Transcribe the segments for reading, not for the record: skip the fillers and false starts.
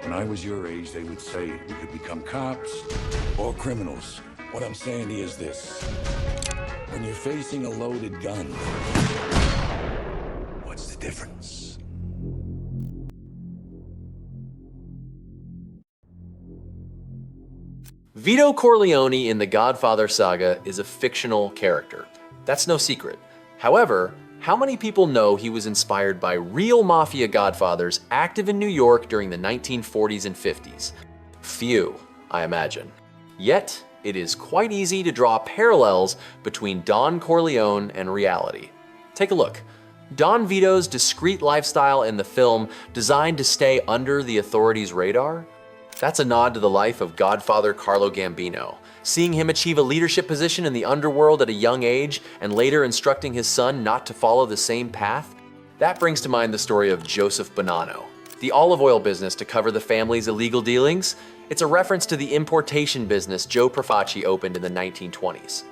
When I was your age, they would say we could become cops or criminals. What I'm saying to you is this. When you're facing a loaded gun, what's the difference? Vito Corleone in the Godfather saga is a fictional character. That's no secret. However, how many people know he was inspired by real mafia godfathers active in New York during the 1940s and 50s? Few, I imagine. Yet, it is quite easy to draw parallels between Don Corleone and reality. Take a look. Don Vito's discreet lifestyle in the film, designed to stay under the authorities' radar? That's a nod to the life of Godfather Carlo Gambino. Seeing him achieve a leadership position in the underworld at a young age and later instructing his son not to follow the same path? That brings to mind the story of Joseph Bonanno, the olive oil business to cover the family's illegal dealings. It's a reference to the importation business Joe Profaci opened in the 1920s.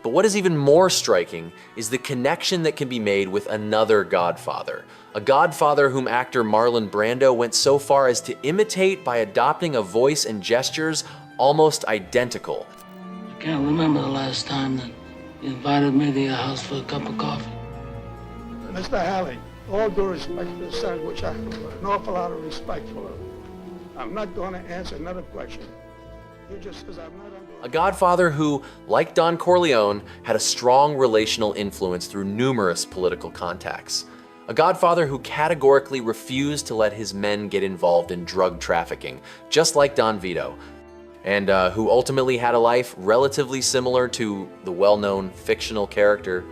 But what is even more striking is the connection that can be made with another Godfather. A Godfather whom actor Marlon Brando went so far as to imitate by adopting a voice and gestures almost identical. I can't remember the last time that you invited me to your house for a cup of coffee. Mr. Halley, all due respect to the sandwich, I have an awful lot of respect for him. I'm not going to answer another question. He just says I'm not under... A Godfather who, like Don Corleone, had a strong relational influence through numerous political contacts. A Godfather who categorically refused to let his men get involved in drug trafficking, just like Don Vito, and who ultimately had a life relatively similar to the well-known fictional character.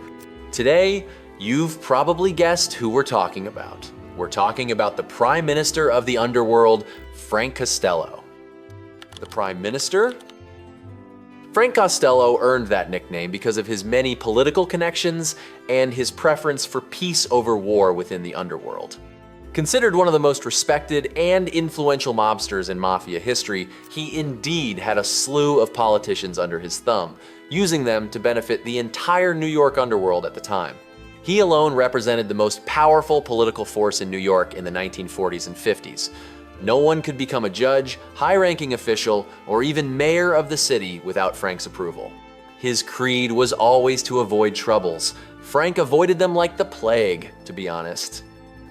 Today, you've probably guessed who we're talking about. We're talking about the Prime Minister of the Underworld, Frank Costello. The Prime Minister? Frank Costello earned that nickname because of his many political connections and his preference for peace over war within the underworld. Considered one of the most respected and influential mobsters in mafia history, he indeed had a slew of politicians under his thumb, using them to benefit the entire New York underworld at the time. He alone represented the most powerful political force in New York in the 1940s and 50s. No one could become a judge, high-ranking official, or even mayor of the city without Frank's approval. His creed was always to avoid troubles. Frank avoided them like the plague, to be honest.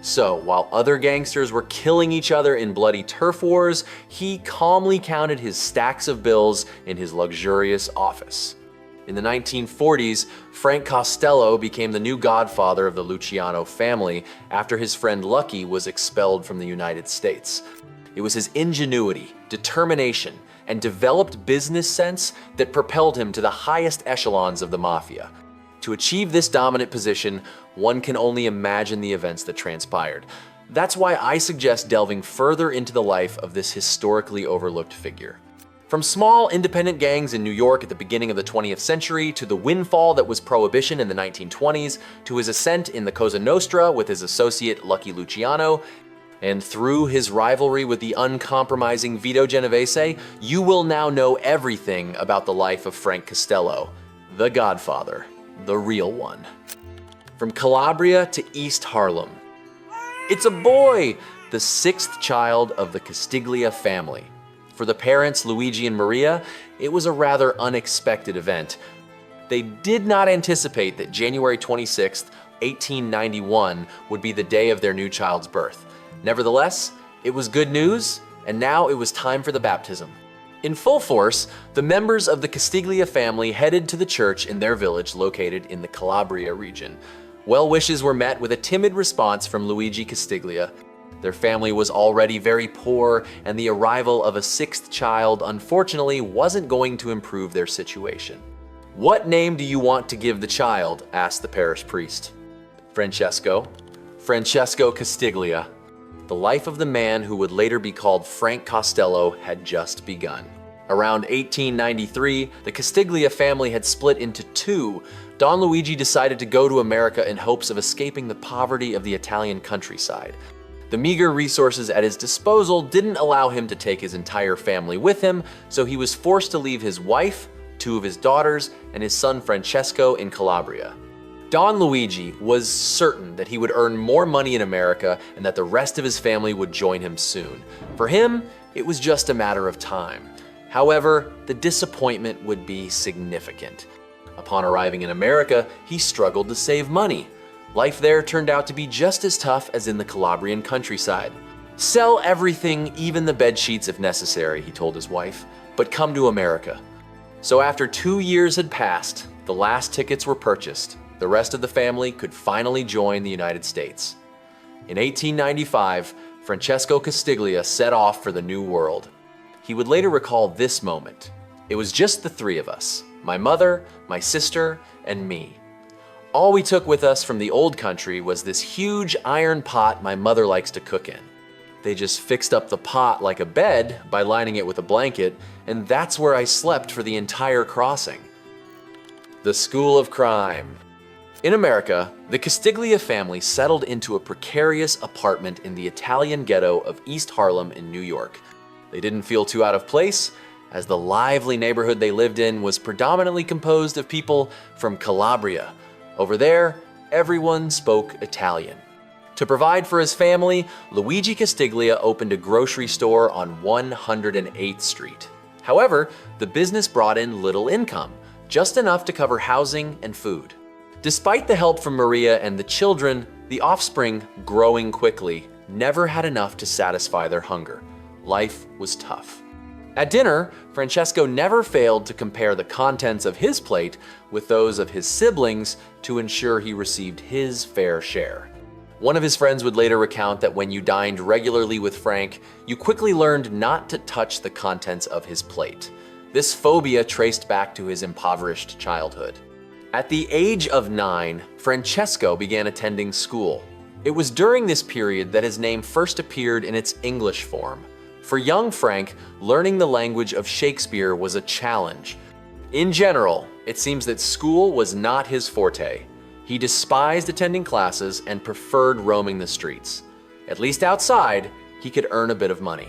So, while other gangsters were killing each other in bloody turf wars, he calmly counted his stacks of bills in his luxurious office. In the 1940s, Frank Costello became the new godfather of the Luciano family after his friend Lucky was expelled from the United States. It was his ingenuity, determination, and developed business sense that propelled him to the highest echelons of the mafia. To achieve this dominant position, one can only imagine the events that transpired. That's why I suggest delving further into the life of this historically overlooked figure. From small independent gangs in New York at the beginning of the 20th century, to the windfall that was Prohibition in the 1920s, to his ascent in the Cosa Nostra with his associate Lucky Luciano, and through his rivalry with the uncompromising Vito Genovese, you will now know everything about the life of Frank Costello, the Godfather, the real one. From Calabria to East Harlem. It's a boy, the sixth child of the Castiglia family. For the parents, Luigi and Maria, it was a rather unexpected event. They did not anticipate that January 26, 1891 would be the day of their new child's birth. Nevertheless, it was good news, and now it was time for the baptism. In full force, the members of the Castiglia family headed to the church in their village located in the Calabria region. Well wishes were met with a timid response from Luigi Castiglia. Their family was already very poor, and the arrival of a sixth child unfortunately wasn't going to improve their situation. "What name do you want to give the child?" asked the parish priest. Francesco Castiglia. The life of the man who would later be called Frank Costello had just begun. Around 1893, the Castiglia family had split into two. Don Luigi decided to go to America in hopes of escaping the poverty of the Italian countryside. The meager resources at his disposal didn't allow him to take his entire family with him, so he was forced to leave his wife, two of his daughters, and his son Francesco in Calabria. Don Luigi was certain that he would earn more money in America and that the rest of his family would join him soon. For him, it was just a matter of time. However, the disappointment would be significant. Upon arriving in America, he struggled to save money. Life there turned out to be just as tough as in the Calabrian countryside. "Sell everything, even the bed sheets if necessary," he told his wife, "but come to America." So after 2 years had passed, the last tickets were purchased. The rest of the family could finally join the United States. In 1895, Francesco Castiglia set off for the New World. He would later recall this moment. "It was just the three of us, my mother, my sister, and me. All we took with us from the old country was this huge iron pot my mother likes to cook in. They just fixed up the pot like a bed by lining it with a blanket, and that's where I slept for the entire crossing." The School of Crime. In America, the Castiglia family settled into a precarious apartment in the Italian ghetto of East Harlem in New York. They didn't feel too out of place, as the lively neighborhood they lived in was predominantly composed of people from Calabria. Over there, everyone spoke Italian. To provide for his family, Luigi Castiglia opened a grocery store on 108th Street. However, the business brought in little income, just enough to cover housing and food. Despite the help from Maria and the children, the offspring, growing quickly, never had enough to satisfy their hunger. Life was tough. At dinner, Francesco never failed to compare the contents of his plate with those of his siblings to ensure he received his fair share. One of his friends would later recount that when you dined regularly with Frank, you quickly learned not to touch the contents of his plate. This phobia traced back to his impoverished childhood. At the age of 9, Francesco began attending school. It was during this period that his name first appeared in its English form. For young Frank, learning the language of Shakespeare was a challenge. In general, it seems that school was not his forte. He despised attending classes and preferred roaming the streets. At least outside, he could earn a bit of money.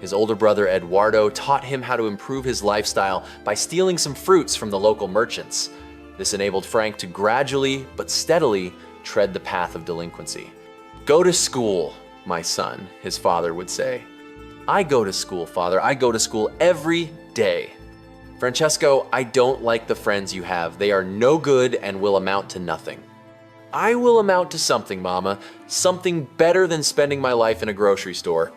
His older brother Eduardo taught him how to improve his lifestyle by stealing some fruits from the local merchants. This enabled Frank to gradually but steadily tread the path of delinquency. "Go to school, my son," his father would say. "I go to school, father. I go to school every day." "Francesco, I don't like the friends you have. They are no good and will amount to nothing." "I will amount to something, Mama. Something better than spending my life in a grocery store."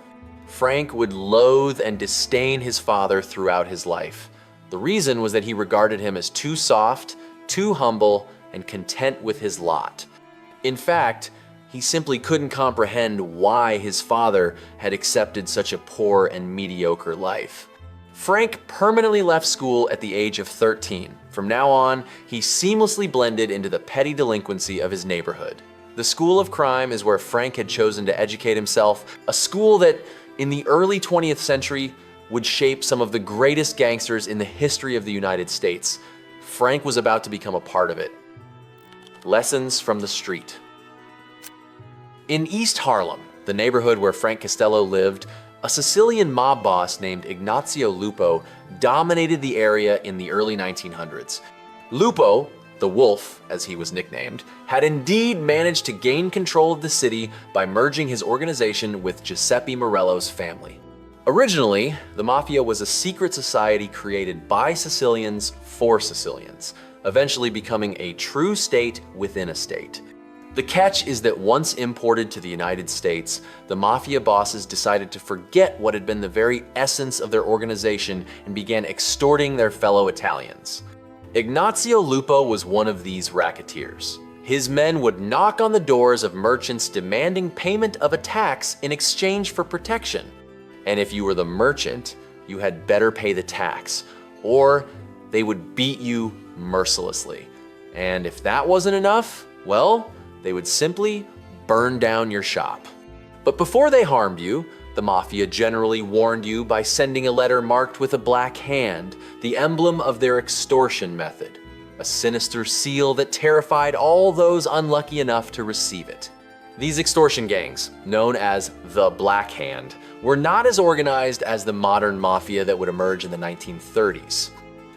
Frank would loathe and disdain his father throughout his life. The reason was that he regarded him as too soft, too humble, and content with his lot. In fact, he simply couldn't comprehend why his father had accepted such a poor and mediocre life. Frank permanently left school at the age of 13. From now on, he seamlessly blended into the petty delinquency of his neighborhood. The School of Crime is where Frank had chosen to educate himself, a school that, in the early 20th century, would shape some of the greatest gangsters in the history of the United States. Frank was about to become a part of it. Lessons from the street. In East Harlem, the neighborhood where Frank Costello lived, a Sicilian mob boss named Ignazio Lupo dominated the area in the early 1900s. Lupo, the Wolf, as he was nicknamed, had indeed managed to gain control of the city by merging his organization with Giuseppe Morello's family. Originally, the mafia was a secret society created by Sicilians for Sicilians, eventually becoming a true state within a state. The catch is that once imported to the United States, the mafia bosses decided to forget what had been the very essence of their organization and began extorting their fellow Italians. Ignazio Lupo was one of these racketeers. His men would knock on the doors of merchants demanding payment of a tax in exchange for protection. And if you were the merchant, you had better pay the tax, or they would beat you mercilessly. And if that wasn't enough, well, they would simply burn down your shop. But before they harmed you, the mafia generally warned you by sending a letter marked with a black hand, the emblem of their extortion method, a sinister seal that terrified all those unlucky enough to receive it. These extortion gangs, known as the Black Hand, were not as organized as the modern mafia that would emerge in the 1930s.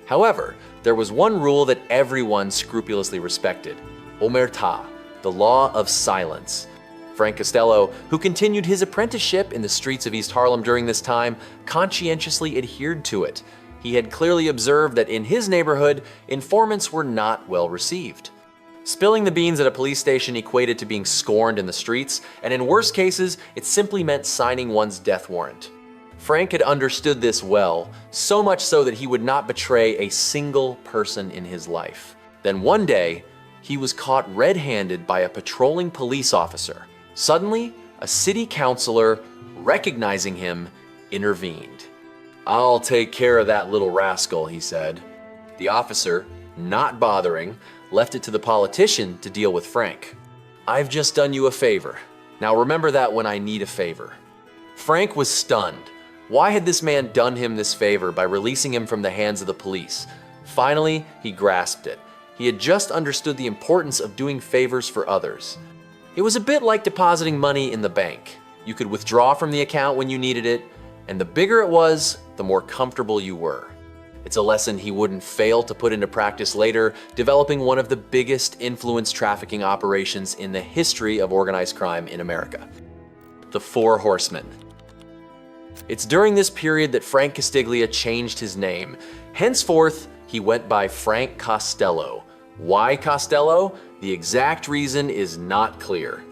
However, there was one rule that everyone scrupulously respected: omerta, the law of silence. Frank Costello, who continued his apprenticeship in the streets of East Harlem during this time, conscientiously adhered to it. He had clearly observed that in his neighborhood, informants were not well received. Spilling the beans at a police station equated to being scorned in the streets, and in worse cases, it simply meant signing one's death warrant. Frank had understood this well, so much so that he would not betray a single person in his life. Then one day, he was caught red-handed by a patrolling police officer. Suddenly, a city councilor, recognizing him, intervened. "I'll take care of that little rascal," he said. The officer, not bothering, left it to the politician to deal with Frank. "I've just done you a favor. Now remember that when I need a favor." Frank was stunned. Why had this man done him this favor by releasing him from the hands of the police? Finally, he grasped it. He had just understood the importance of doing favors for others. It was a bit like depositing money in the bank. You could withdraw from the account when you needed it, and the bigger it was, the more comfortable you were. It's a lesson he wouldn't fail to put into practice later, developing one of the biggest influence trafficking operations in the history of organized crime in America. The Four Horsemen. It's during this period that Frank Castiglia changed his name. Henceforth, he went by Frank Costello. Why Costello? The exact reason is not clear.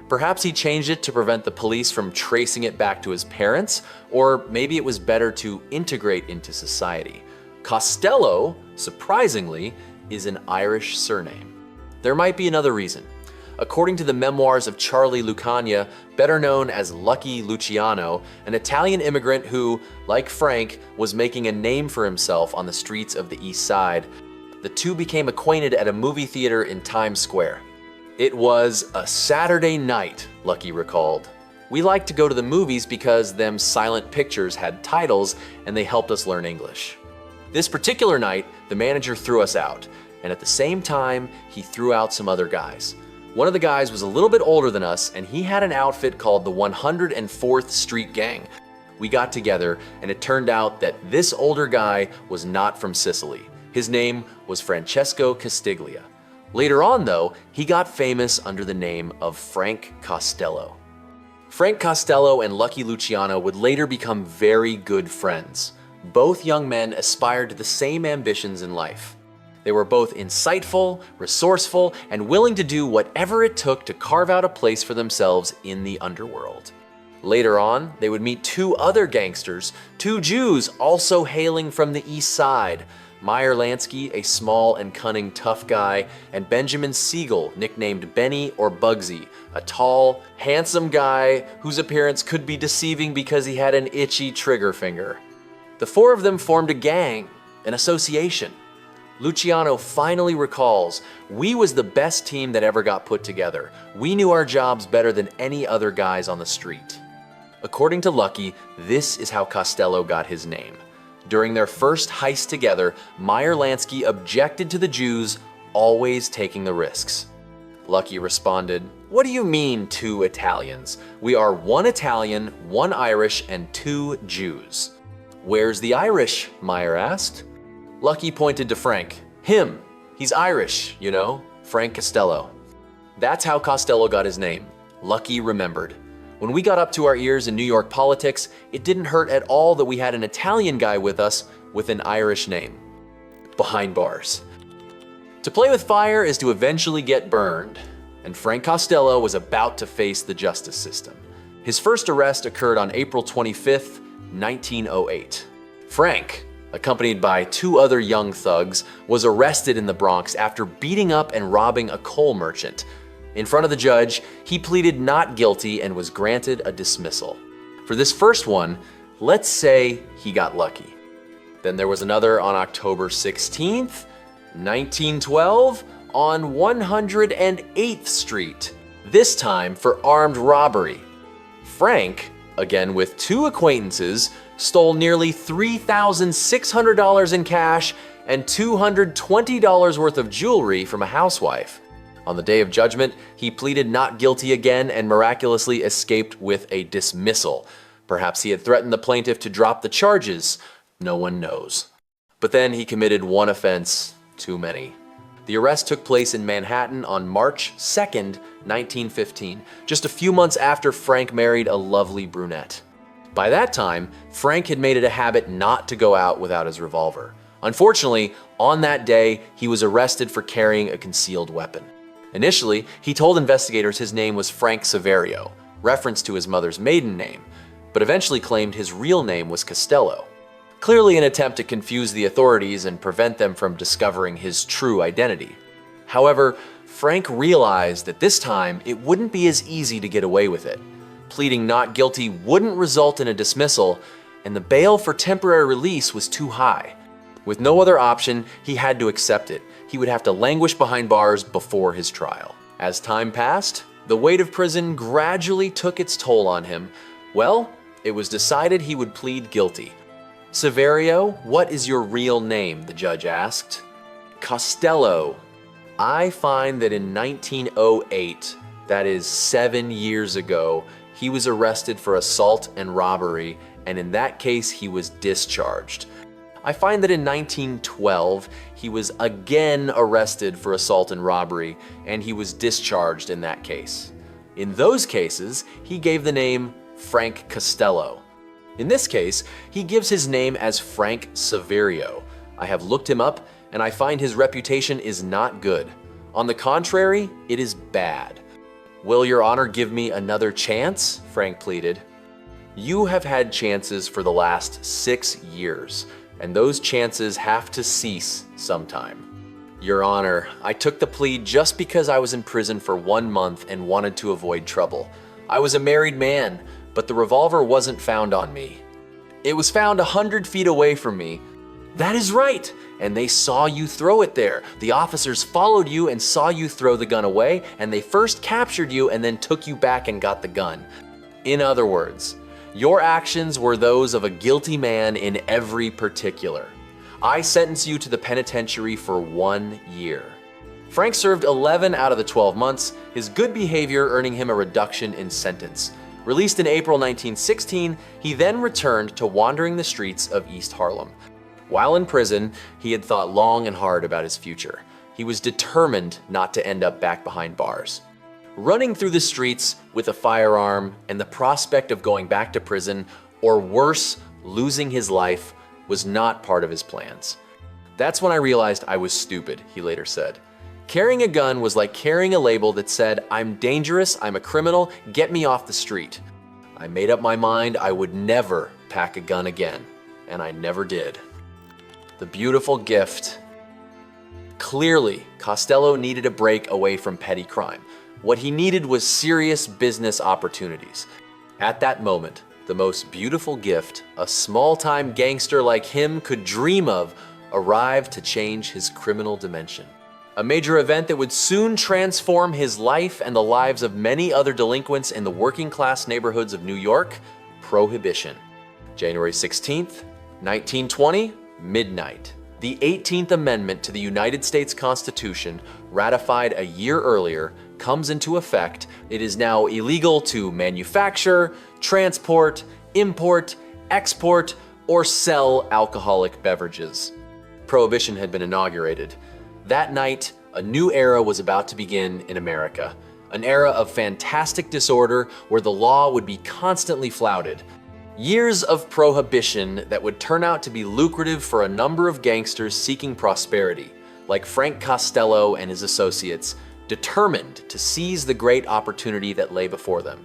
Perhaps he changed it to prevent the police from tracing it back to his parents, or maybe it was better to integrate into society. Costello, surprisingly, is an Irish surname. There might be another reason. According to the memoirs of Charlie Lucania, better known as Lucky Luciano, an Italian immigrant who, like Frank, was making a name for himself on the streets of the East Side, the two became acquainted at a movie theater in Times Square. "It was a Saturday night," Lucky recalled. "We liked to go to the movies because them silent pictures had titles and they helped us learn English. This particular night, the manager threw us out, and at the same time, he threw out some other guys. One of the guys was a little bit older than us, and he had an outfit called the 104th Street Gang. We got together, and it turned out that this older guy was not from Sicily. His name was Francesco Castiglia. Later on, though, he got famous under the name of Frank Costello." Frank Costello and Lucky Luciano would later become very good friends. Both young men aspired to the same ambitions in life. They were both insightful, resourceful, and willing to do whatever it took to carve out a place for themselves in the underworld. Later on, they would meet two other gangsters, two Jews also hailing from the East Side. Meyer Lansky, a small and cunning tough guy, and Benjamin Siegel, nicknamed Benny or Bugsy, a tall, handsome guy whose appearance could be deceiving because he had an itchy trigger finger. The four of them formed a gang, an association. Luciano finally recalls, "We was the best team that ever got put together. We knew our jobs better than any other guys on the street." According to Lucky, this is how Costello got his name. During their first heist together, Meyer Lansky objected to the Jews always taking the risks. Lucky responded, "What do you mean, two Italians? We are one Italian, one Irish, and two Jews." "Where's the Irish?" Meyer asked. Lucky pointed to Frank. "Him. He's Irish, you know, Frank Costello." That's how Costello got his name. Lucky remembered. "When we got up to our ears in New York politics, it didn't hurt at all that we had an Italian guy with us with an Irish name." Behind bars. To play with fire is to eventually get burned, and Frank Costello was about to face the justice system. His first arrest occurred on April 25th, 1908. Frank, accompanied by two other young thugs, was arrested in the Bronx after beating up and robbing a coal merchant. In front of the judge, he pleaded not guilty and was granted a dismissal. For this first one, let's say he got lucky. Then there was another on October 16th, 1912, on 108th Street, this time for armed robbery. Frank, again with two acquaintances, stole nearly $3,600 in cash and $220 worth of jewelry from a housewife. On the day of judgment, he pleaded not guilty again and miraculously escaped with a dismissal. Perhaps he had threatened the plaintiff to drop the charges. No one knows. But then he committed one offense too many. The arrest took place in Manhattan on March 2nd, 1915, just a few months after Frank married a lovely brunette. By that time, Frank had made it a habit not to go out without his revolver. Unfortunately, on that day, he was arrested for carrying a concealed weapon. Initially, he told investigators his name was Frank Saverio, reference to his mother's maiden name, but eventually claimed his real name was Costello. Clearly an attempt to confuse the authorities and prevent them from discovering his true identity. However, Frank realized that this time it wouldn't be as easy to get away with it. Pleading not guilty wouldn't result in a dismissal, and the bail for temporary release was too high. With no other option, he had to accept it. He would have to languish behind bars before his trial. As time passed, the weight of prison gradually took its toll on him. Well, it was decided he would plead guilty. "Saverio, what is your real name?" the judge asked. "Costello." I find that in 1908, that is 7 years ago, he was arrested for assault and robbery, and in that case, he was discharged. I find that in 1912, he was again arrested for assault and robbery, and he was discharged in that case. In those cases, he gave the name Frank Costello. In this case, he gives his name as Frank Saverio. I have looked him up, and I find his reputation is not good. On the contrary, it is bad. "Will Your Honor give me another chance?" Frank pleaded. "You have had chances for the last 6 years, and those chances have to cease sometime." "Your Honor, I took the plea just because I was in prison for 1 month and wanted to avoid trouble. I was a married man, but the revolver wasn't found on me. It was found 100 feet away from me." "That is right, and they saw you throw it there. The officers followed you and saw you throw the gun away, and they first captured you and then took you back and got the gun. In other words, your actions were those of a guilty man in every particular. I sentence you to the penitentiary for 1 year." Frank served 11 out of the 12 months, his good behavior earning him a reduction in sentence. Released in April 1916, he then returned to wandering the streets of East Harlem. While in prison, he had thought long and hard about his future. He was determined not to end up back behind bars. Running through the streets with a firearm and the prospect of going back to prison, or worse, losing his life, was not part of his plans. "That's when I realized I was stupid," he later said. "Carrying a gun was like carrying a label that said, 'I'm dangerous, I'm a criminal, get me off the street.' I made up my mind I would never pack a gun again, and I never did." The beautiful gift. Clearly, Costello needed a break away from petty crime. What he needed was serious business opportunities. At that moment, the most beautiful gift a small-time gangster like him could dream of arrived to change his criminal dimension. A major event that would soon transform his life and the lives of many other delinquents in the working-class neighborhoods of New York: Prohibition. January 16th, 1920, midnight. The 18th Amendment to the United States Constitution, ratified a year earlier, comes into effect. It is now illegal to manufacture, transport, import, export, or sell alcoholic beverages. Prohibition had been inaugurated. That night, a new era was about to begin in America. An era of fantastic disorder where the law would be constantly flouted. Years of prohibition that would turn out to be lucrative for a number of gangsters seeking prosperity, like Frank Costello and his associates, determined to seize the great opportunity that lay before them.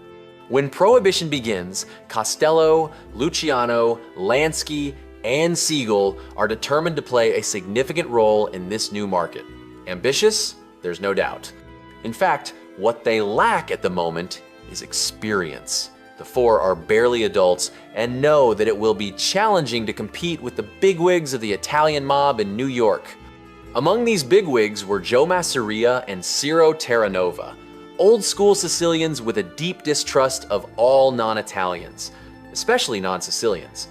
When Prohibition begins, Costello, Luciano, Lansky, and Siegel are determined to play a significant role in this new market. Ambitious? There's no doubt. In fact, what they lack at the moment is experience. The four are barely adults and know that it will be challenging to compete with the bigwigs of the Italian mob in New York. Among these bigwigs were Joe Masseria and Ciro Terranova, old-school Sicilians with a deep distrust of all non-Italians, especially non-Sicilians.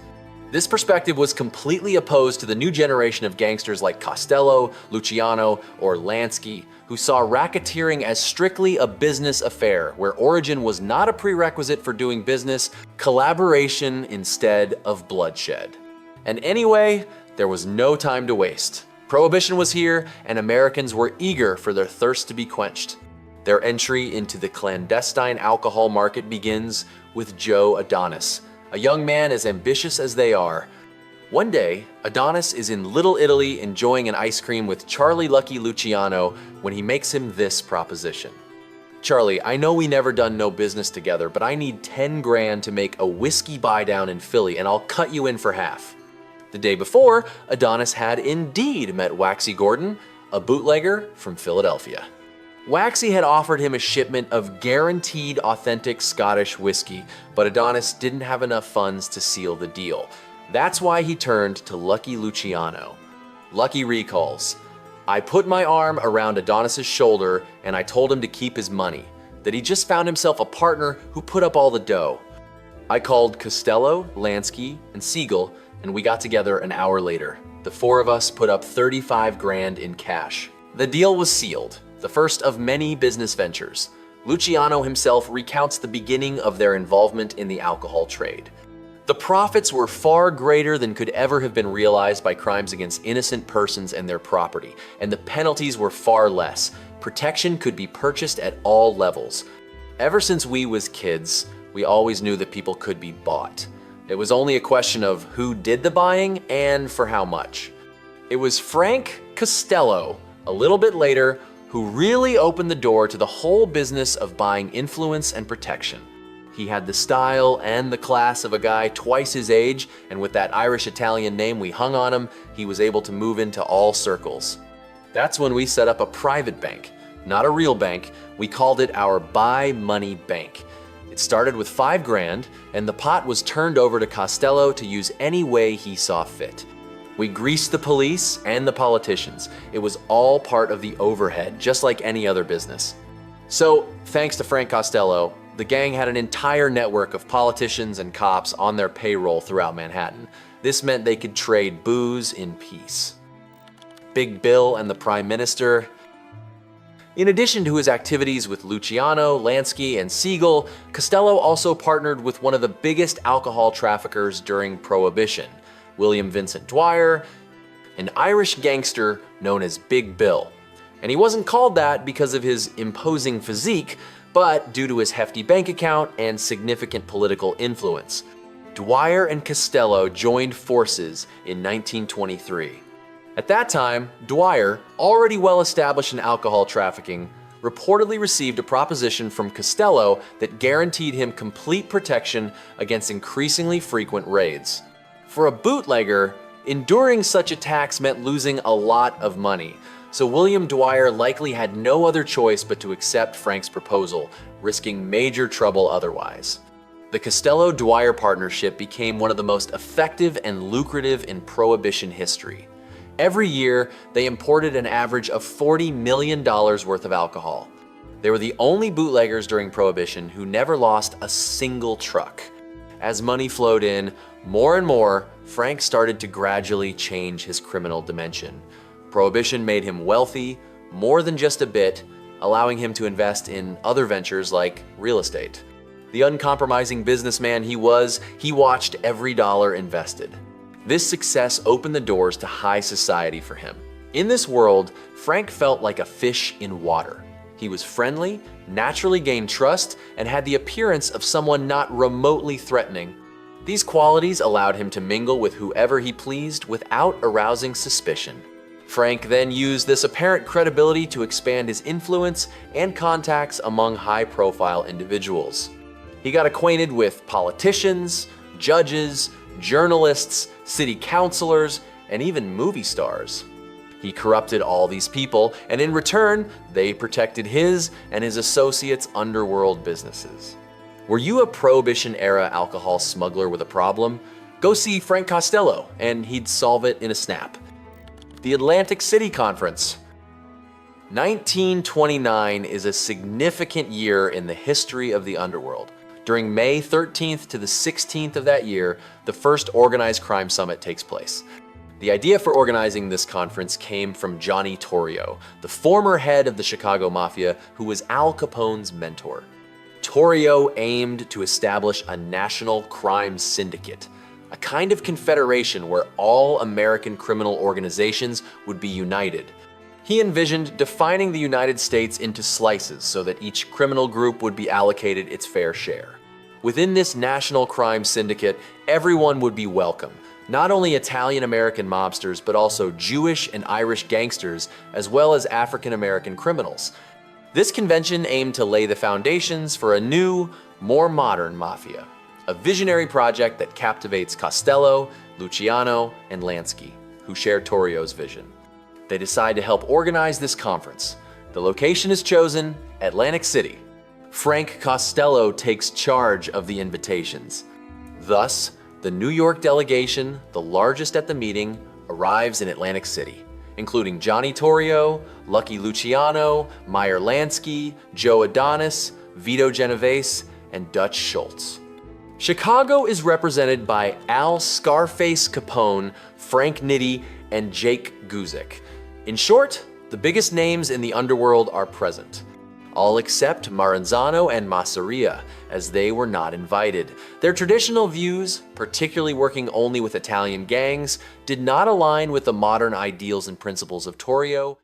This perspective was completely opposed to the new generation of gangsters like Costello, Luciano, or Lansky, who saw racketeering as strictly a business affair, where origin was not a prerequisite for doing business, collaboration instead of bloodshed. And anyway, there was no time to waste. Prohibition was here, and Americans were eager for their thirst to be quenched. Their entry into the clandestine alcohol market begins with Joe Adonis, a young man as ambitious as they are. One day, Adonis is in Little Italy enjoying an ice cream with Charlie Lucky Luciano when he makes him this proposition. Charlie, I know we never done no business together, but I need 10 grand to make a whiskey buy down in Philly, and I'll cut you in for half. The day before, Adonis had indeed met Waxy Gordon, a bootlegger from Philadelphia. Waxy had offered him a shipment of guaranteed authentic Scottish whiskey, but Adonis didn't have enough funds to seal the deal. That's why he turned to Lucky Luciano. Lucky recalls, I put my arm around Adonis's shoulder and I told him to keep his money, that he just found himself a partner who put up all the dough. I called Costello, Lansky, and Siegel, and we got together an hour later. The four of us put up 35 grand in cash. The deal was sealed, the first of many business ventures. Luciano himself recounts the beginning of their involvement in the alcohol trade. The profits were far greater than could ever have been realized by crimes against innocent persons and their property, and the penalties were far less. Protection could be purchased at all levels. Ever since we was kids, we always knew that people could be bought. It was only a question of who did the buying and for how much. It was Frank Costello, a little bit later, who really opened the door to the whole business of buying influence and protection. He had the style and the class of a guy twice his age, and with that Irish-Italian name we hung on him, he was able to move into all circles. That's when we set up a private bank, not a real bank. We called it our Buy Money Bank. It started with 5 grand, and the pot was turned over to Costello to use any way he saw fit. We greased the police and the politicians. It was all part of the overhead, just like any other business. So, thanks to Frank Costello, the gang had an entire network of politicians and cops on their payroll throughout Manhattan. This meant they could trade booze in peace. Big Bill and the Prime Minister. In addition to his activities with Luciano, Lansky, and Siegel, Costello also partnered with one of the biggest alcohol traffickers during Prohibition, William Vincent Dwyer, an Irish gangster known as Big Bill. And he wasn't called that because of his imposing physique, but due to his hefty bank account and significant political influence. Dwyer and Costello joined forces in 1923. At that time, Dwyer, already well established in alcohol trafficking, reportedly received a proposition from Costello that guaranteed him complete protection against increasingly frequent raids. For a bootlegger, enduring such attacks meant losing a lot of money, so William Dwyer likely had no other choice but to accept Frank's proposal, risking major trouble otherwise. The Costello-Dwyer partnership became one of the most effective and lucrative in Prohibition history. Every year, they imported an average of $40 million worth of alcohol. They were the only bootleggers during Prohibition who never lost a single truck. As money flowed in, more and more, Frank started to gradually change his criminal dimension. Prohibition made him wealthy, more than just a bit, allowing him to invest in other ventures like real estate. The uncompromising businessman he was, he watched every dollar invested. This success opened the doors to high society for him. In this world, Frank felt like a fish in water. He was friendly, naturally gained trust, and had the appearance of someone not remotely threatening. These qualities allowed him to mingle with whoever he pleased without arousing suspicion. Frank then used this apparent credibility to expand his influence and contacts among high-profile individuals. He got acquainted with politicians, judges, journalists, city councilors, and even movie stars. He corrupted all these people, and in return, they protected his and his associates' underworld businesses. Were you a Prohibition-era alcohol smuggler with a problem? Go see Frank Costello, and he'd solve it in a snap. The Atlantic City Conference. 1929 is a significant year in the history of the underworld. During May 13th to the 16th of that year, the first organized crime summit takes place. The idea for organizing this conference came from Johnny Torrio, the former head of the Chicago Mafia, who was Al Capone's mentor. Torrio aimed to establish a national crime syndicate, a kind of confederation where all American criminal organizations would be united. He envisioned defining the United States into slices so that each criminal group would be allocated its fair share. Within this national crime syndicate, everyone would be welcome, not only Italian-American mobsters, but also Jewish and Irish gangsters, as well as African-American criminals. This convention aimed to lay the foundations for a new, more modern mafia, a visionary project that captivates Costello, Luciano, and Lansky, who share Torrio's vision. They decide to help organize this conference. The location is chosen, Atlantic City. Frank Costello takes charge of the invitations. Thus, the New York delegation, the largest at the meeting, arrives in Atlantic City, including Johnny Torrio, Lucky Luciano, Meyer Lansky, Joe Adonis, Vito Genovese, and Dutch Schultz. Chicago is represented by Al Scarface Capone, Frank Nitti, and Jake Guzik. In short, the biggest names in the underworld are present. All except Maranzano and Masseria, as they were not invited. Their traditional views, particularly working only with Italian gangs, did not align with the modern ideals and principles of Torrio.